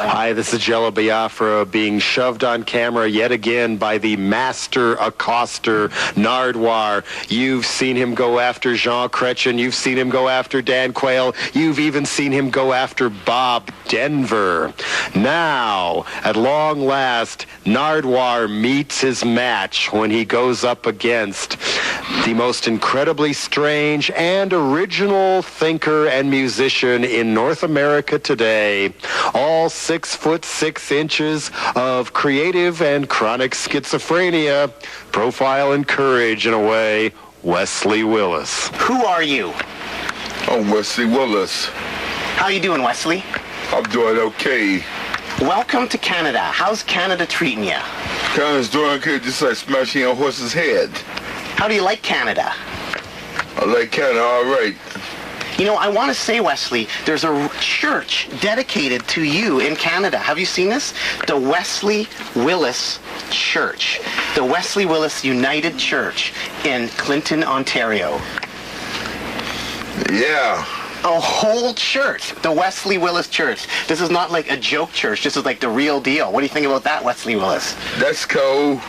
Hi, this is Jello Biafra being shoved on camera yet again by the master accoster, Nardwuar. You've seen him go after Jean Chrétien. You've seen him go after Dan Quayle. You've even seen him go after Bob Denver. Now, at long last, Nardwuar meets his match when he goes up against the most incredibly strange and original thinker and musician in North America today. All 6'6" of creative and chronic schizophrenia, profile and courage in a way, Wesley Willis. Who are you? I'm Wesley Willis. How you doing, Wesley? I'm doing okay. Welcome to Canada. How's Canada treating you? Canada's doing okay, just like smashing a horse's head. How do you like Canada? I like Canada all right. You know, I want to say, Wesley, there's a church dedicated to you in Canada. Have you seen this? The Wesley Willis Church. The Wesley Willis United Church in Clinton, Ontario. Yeah. A whole church. The Wesley Willis Church. This is not like a joke church. This is like the real deal. What do you think about that, Wesley Willis? That's cool.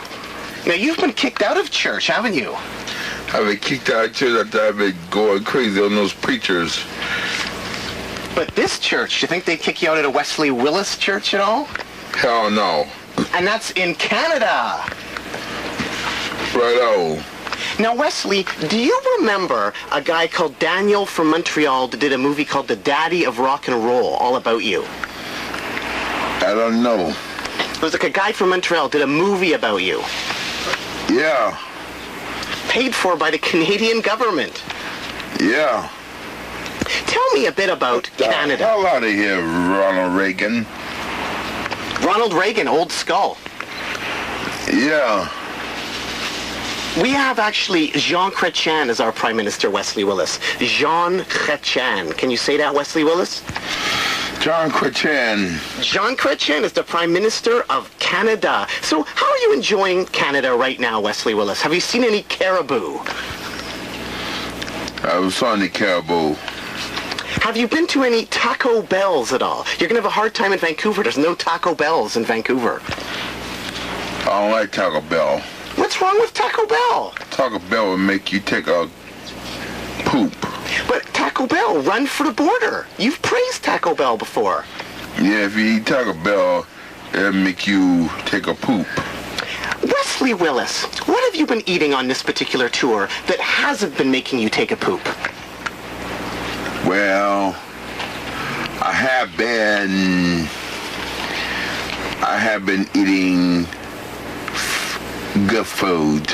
Now, you've been kicked out of church, haven't you? I've been kicked out of church after I've been going crazy on those preachers. But this church, do you think they'd kick you out at a Wesley Willis church at all? Hell no. And that's in Canada. Right-o. Now, Wesley, do you remember a guy called Daniel from Montreal that did a movie called The Daddy of Rock and Roll, all about you? I don't know. It was like a guy from Montreal did a movie about you. Yeah. Paid for by the Canadian government. Yeah. Tell me a bit about Canada. Hell out of here, Ronald Reagan. Ronald Reagan, old skull. Yeah. We have actually Jean Chrétien as our Prime Minister, Wesley Willis. Jean Chrétien. Can you say that, Wesley Willis? Jean Chrétien. Jean Chrétien is the Prime Minister of Canada. So how are you enjoying Canada right now, Wesley Willis? Have you seen any caribou? I was on the caribou. Have you been to any Taco Bells at all? You're going to have a hard time in Vancouver. There's no Taco Bells in Vancouver. I don't like Taco Bell. What's wrong with Taco Bell? Taco Bell would make you take a poop. But Taco Bell, run for the border. You've praised Taco Bell before. Yeah, if you eat Taco Bell, it'll make you take a poop. Wesley Willis, what have you been eating on this particular tour that hasn't been making you take a poop? Well, I have been eating good food.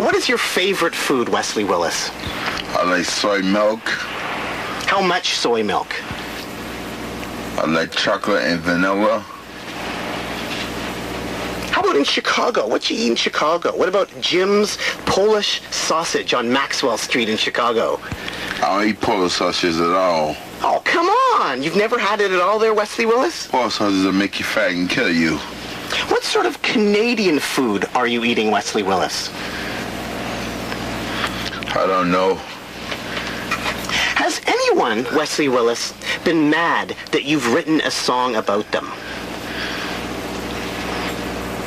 What is your favorite food, Wesley Willis? I like soy milk. How much soy milk? I like chocolate and vanilla. How about in Chicago? What you eat in Chicago? What about Jim's Polish sausage on Maxwell Street in Chicago? I don't eat Polish sausages at all. Oh, come on! You've never had it at all there, Wesley Willis? Polish sausages will make you fat and kill you. What sort of Canadian food are you eating, Wesley Willis? I don't know. Has anyone, Wesley Willis, been mad that you've written a song about them?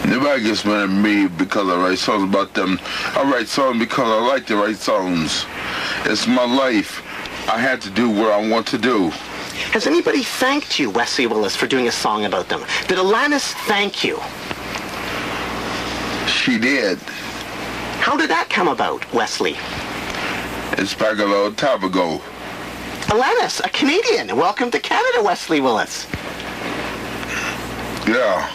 Nobody gets mad at me because I write songs about them. I write songs because I like to write songs. It's my life. I had to do what I want to do. Has anybody thanked you, Wesley Willis, for doing a song about them? Did Alanis thank you? She did. How did that come about, Wesley? It's back a long time ago. Alanis, a Canadian. Welcome to Canada, Wesley Willis. Yeah.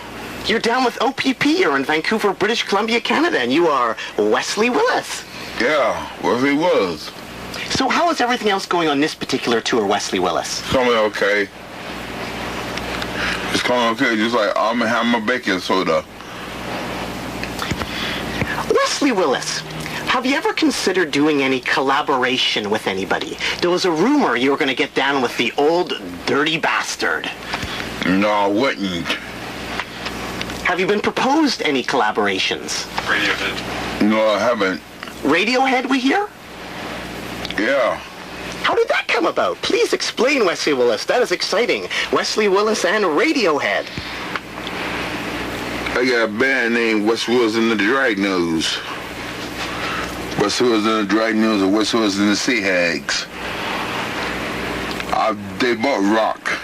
You're down with OPP. You're in Vancouver, British Columbia, Canada, and you are Wesley Willis. Yeah, Wesley Willis. So how is everything else going on this particular tour, Wesley Willis? It's coming okay. It's coming okay, just like I'm gonna have my baking soda. Wesley Willis, have you ever considered doing any collaboration with anybody? There was a rumor you were going to get down with the old dirty bastard. No, I wouldn't. Have you been proposed any collaborations? Radiohead. No, I haven't. Radiohead, we hear? Yeah. How did that come about? Please explain, Wesley Willis. That is exciting. Wesley Willis and Radiohead. I got a band named Wesley Willis and the Dragnose. Wesley Willis and the Dragnose, or Wesley Willis and the Sea Hags. They bought rock.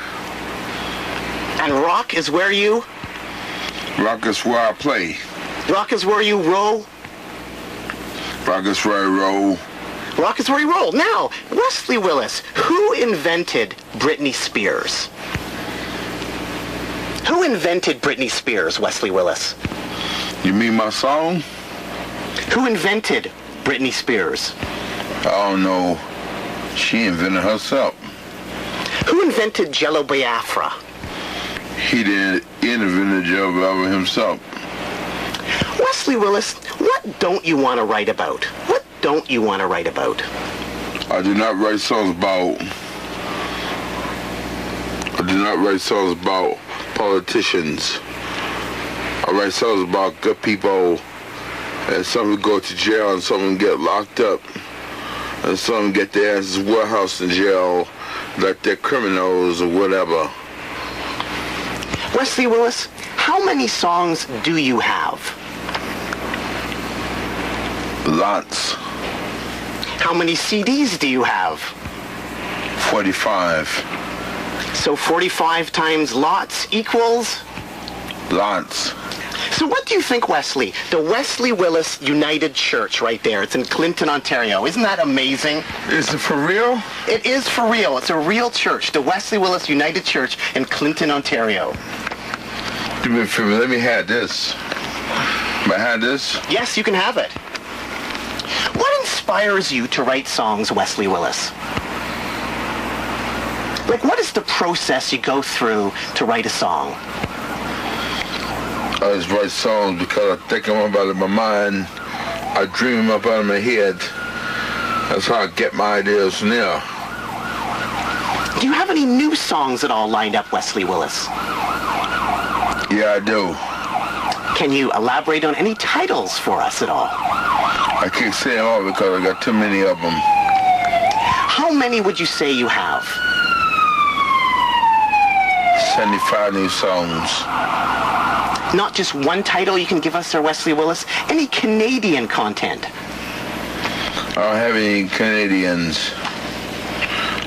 And rock is where you? Rock is where I play. Rock is where you roll? Rock is where I roll. Rock is where you roll. Now, Wesley Willis, who invented Britney Spears? Who invented Britney Spears, Wesley Willis? You mean my song? Who invented Britney Spears? I don't know. She invented herself. Who invented Jello Biafra? He didn't invent Jello Biafra himself. Wesley Willis, what don't you want to write about? What don't you want to write about? I do not write songs about politicians. I write songs about good people, and some go to jail and some get locked up, and some get their asses warehoused in jail like they're criminals or whatever. Wesley Willis, how many songs do you have? Lots. How many CDs do you have? 45. So 45 times lots equals? Lots. So what do you think, Wesley? The Wesley Willis United Church right there. It's in Clinton, Ontario. Isn't that amazing? Is it for real? It is for real. It's a real church. The Wesley Willis United Church in Clinton, Ontario. Do me a favor, let me have this. May I have this? Yes, you can have it. What inspires you to write songs, Wesley Willis? Like, what is the process you go through to write a song? I just write songs because I think them about it in my mind. I dream them up out of my head. That's how I get my ideas from there. Do you have any new songs at all lined up, Wesley Willis? Yeah, I do. Can you elaborate on any titles for us at all? I can't say them all because I got too many of them. How many would you say you have? 75 new songs. Not just one title you can give us, Sir Wesley Willis. Any Canadian content? I don't have any Canadians.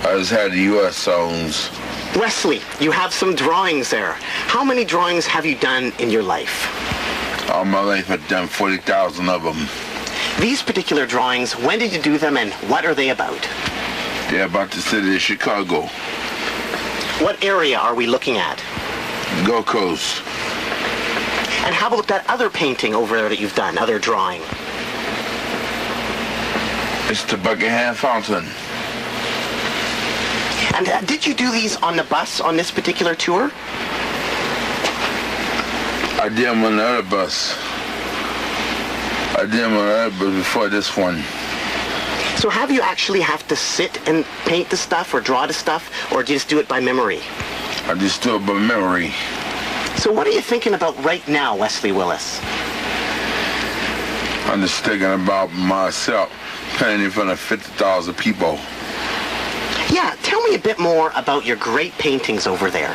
I just had the U.S. songs. Wesley, you have some drawings there. How many drawings have you done in your life? All my life I've done 40,000 of them. These particular drawings, when did you do them and what are they about? They're about the city of Chicago. What area are we looking at? Gold Coast. And how about that other painting over there that you've done, other drawing? It's the Buckingham Fountain. And did you do these on the bus on this particular tour? I did them on the other bus. I did them on the other bus before this one. So have you actually have to sit and paint the stuff or draw the stuff, or do you just do it by memory? I just do it by memory. So what are you thinking about right now, Wesley Willis? I'm just thinking about myself playing in front of 50,000 people. Yeah, tell me a bit more about your great paintings over there.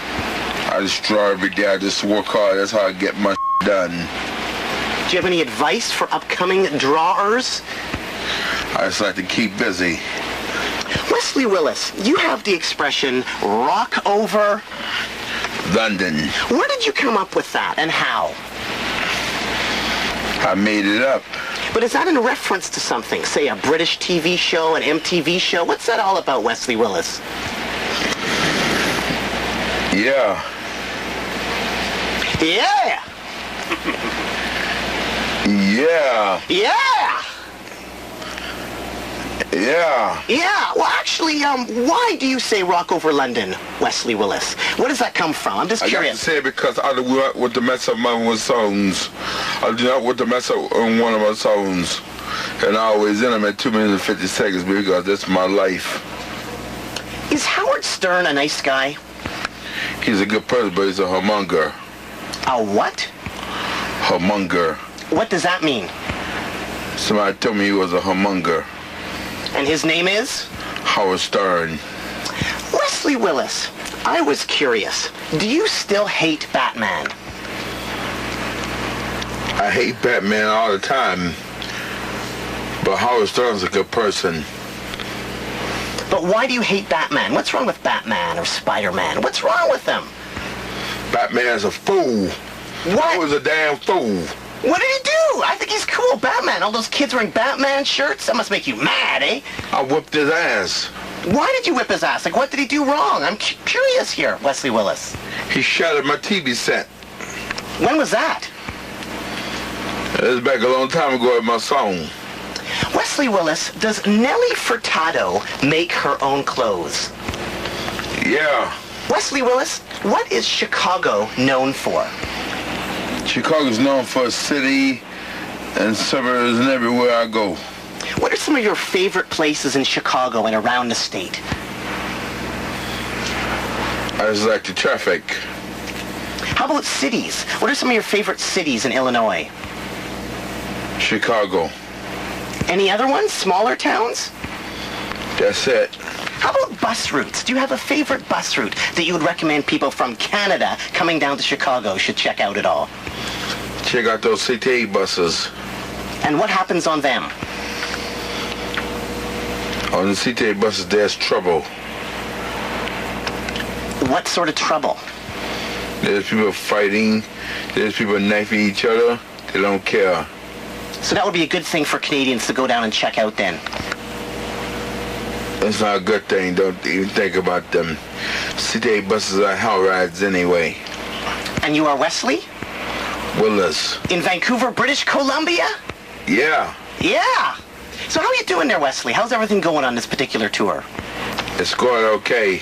I just draw every day. I just work hard. That's how I get my done. Do you have any advice for upcoming drawers? I just like to keep busy. Wesley Willis, you have the expression rock over London. Where did you come up with that and how? I made it up. But is that in reference to something? Say a British TV show, an MTV show? What's that all about, Wesley Willis? Yeah. Yeah! Yeah. Yeah! Yeah. Yeah, well actually, why do you say rock over London, Wesley Willis? Where does that come from? I'm just I got to curious. say it because I do not want to mess up my own songs. I do not want to mess up on one of my songs. And I always end them at 2 minutes and 50 seconds because that's my life. Is Howard Stern a nice guy? He's a good person, but he's a homonger. A what? Homonger. What does that mean? Somebody told me he was a homonger. And his name is? Howard Stern. Wesley Willis, I was curious. Do you still hate Batman? I hate Batman all the time, but Howard Stern's a good person. But why do you hate Batman? What's wrong with Batman or Spider-Man? What's wrong with them? Batman's a fool. What? He was a damn fool. What did he do? I think he's cool. Batman. All those kids wearing Batman shirts? That must make you mad, eh? I whipped his ass. Why did you whip his ass? Like, what did he do wrong? I'm curious here, Wesley Willis. He shattered my TV set. When was that? It was back a long time ago at my song. Wesley Willis, does Nellie Furtado make her own clothes? Yeah. Wesley Willis, what is Chicago known for? Chicago's known for a city and suburbs and everywhere I go. What are some of your favorite places in Chicago and around the state? I just like the traffic. How about cities? What are some of your favorite cities in Illinois? Chicago. Any other ones? Smaller towns? That's it. How about bus routes? Do you have a favorite bus route that you would recommend people from Canada coming down to Chicago should check out at all? Check out those CTA buses. And what happens on them? On the CTA buses, there's trouble. What sort of trouble? There's people fighting. There's people knifing each other. They don't care. So that would be a good thing for Canadians to go down and check out then. That's not a good thing. Don't even think about them. CTA buses are hell rides anyway. And you are Wesley? Willis. In Vancouver, British Columbia? Yeah. Yeah. So how are you doing there, Wesley? How's everything going on this particular tour? It's going okay.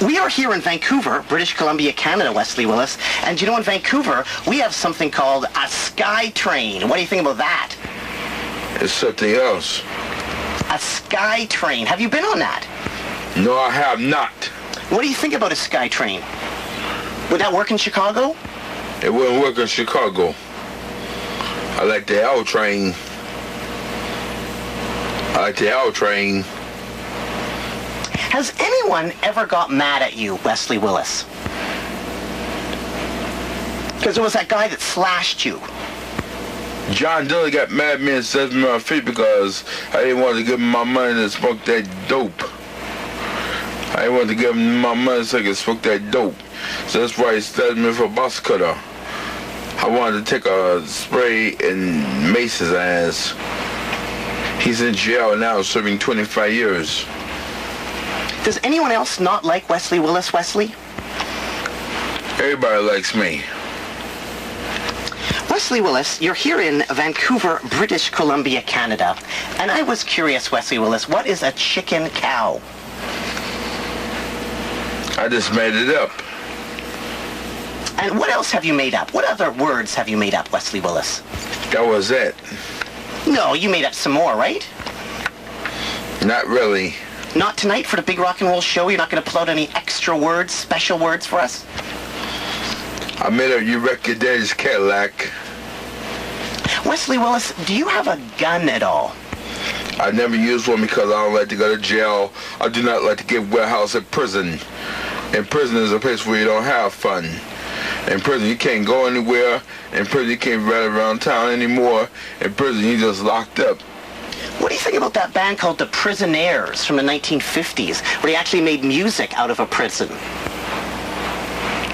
We are here in Vancouver, British Columbia, Canada, Wesley Willis. And you know, in Vancouver, we have something called a sky train. What do you think about that? It's something else. A sky train. Have you been on that? No, I have not. What do you think about a sky train? Would that work in Chicago? It wouldn't work in Chicago. I like the L train. I like the L train. Has anyone ever got mad at you, Wesley Willis? Because there was that guy that slashed you. John Dillon got mad at me and set me on my feet because I didn't want to give him my money to smoke that dope. I didn't want to give him my money so he could smoke that dope. So that's why he set me for a bus cutter. I wanted to take a spray and mace his ass. He's in jail now serving 25 years. Does anyone else not like Wesley Willis, Wesley? Everybody likes me. Wesley Willis, you're here in Vancouver, British Columbia, Canada. And I was curious, Wesley Willis, what is a chicken cow? I just made it up. And what else have you made up? What other words have you made up, Wesley Willis? That was it. No, you made up some more, right? Not really. Not tonight for the Big Rock and Roll Show? You're not going to pull out any extra words, special words for us? I made up You Wreck Your Daddy's Cadillac. Wesley Willis, do you have a gun at all? I never use one because I don't like to go to jail. I do not like to get warehouse at prison. And prison is a place where you don't have fun. In prison, you can't go anywhere. In prison, you can't ride around town anymore. In prison, you're just locked up. What do you think about that band called the Prisonaires from the 1950s, where they actually made music out of a prison?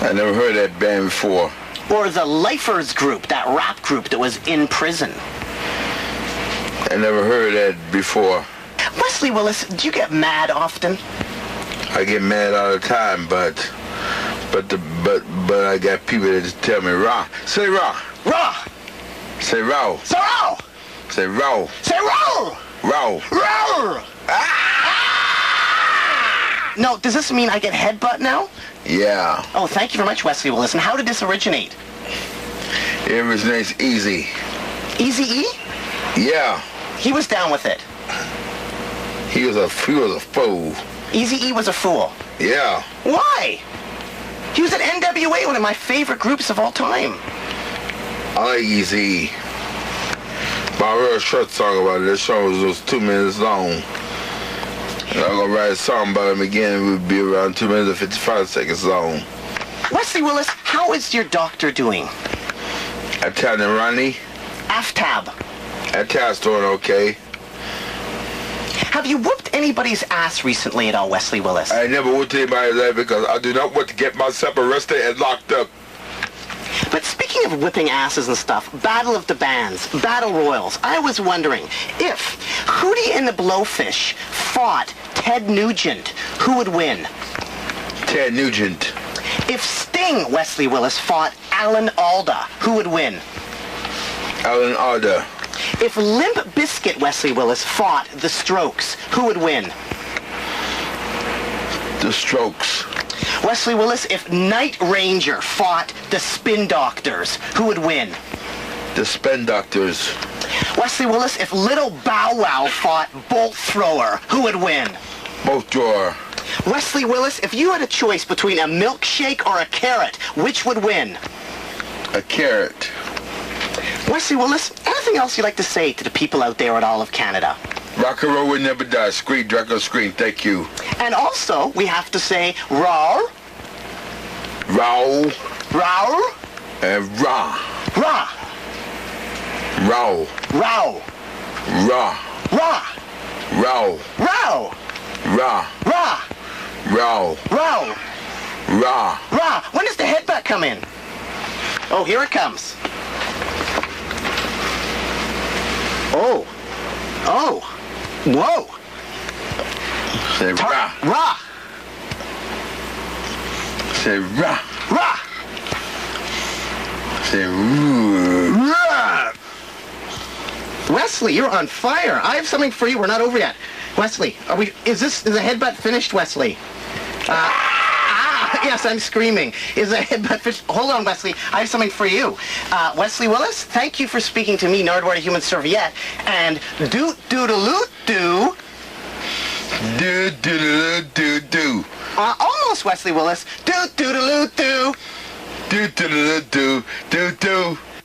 I never heard that band before. Or the Lifers group, that rap group that was in prison? I never heard that before. Wesley Willis, do you get mad often? I get mad all the time, but I got people that just tell me, "Raw, say raw, Raw! say raw, Say raw! say raw, Say raw! raw." Raw! Ah! No, does this mean I get headbutt now? Yeah. Oh, thank you very much, Wesley Willis. And how did this originate? It originates easy. Eazy-E? Yeah. He was down with it. He was a fool. Eazy-E was a fool. Yeah. Why? He was at NWA, one of my favorite groups of all time. I like Easy. But I wrote a short song about it. This song was 2 minutes long. I'm gonna write a song about him again. It would be around 2 minutes and 55 seconds long. Wesley Willis, how is your doctor doing? Atab and Ronnie? Aftab. Atab's doing okay. Have you whooped anybody's ass recently at all, Wesley Willis? I never went to anybody's ass because I do not want to get myself arrested and locked up. But speaking of whipping asses and stuff, Battle of the Bands, Battle Royals, I was wondering, if Hootie and the Blowfish fought Ted Nugent, who would win? Ted Nugent. If Sting, Wesley Willis, fought Alan Alda, who would win? Alan Alda. If Limp Bizkit, Wesley Willis, fought The Strokes, who would win? The Strokes. Wesley Willis, if Night Ranger fought the Spin Doctors, who would win? The Spin Doctors. Wesley Willis, if Little Bow Wow fought Bolt Thrower, who would win? Bolt Thrower. Wesley Willis, if you had a choice between a milkshake or a carrot, which would win? A carrot. Wesley Willis, anything else you'd like to say to the people out there in all of Canada? Rock and roll will never die. Scream, Dracula, scream. Thank you. And also, we have to say raw, Row. raw, And raw. raw, Row. raw, Raw. raw, Row. raw, Raw. raw, Row. raw, Raw. raw. When does the headbutt come in? Oh, here it comes. Oh. Oh. Whoa. Say rah. Raw. Say rah. Raw. Say roo. Raw. Wesley, you're on fire. I have something for you. We're not over yet. Wesley, is the headbutt finished, Wesley? Yes, I'm screaming. Is the headbutt finished? Hold on, Wesley. I have something for you. Wesley Willis, thank you for speaking to me, Nardwuar, the Human Serviette, and doot-doodle-doo. Do-do-do-do-do. Almost, Wesley Willis. Doot-doodle-doo. Do-do-do-do-do-do.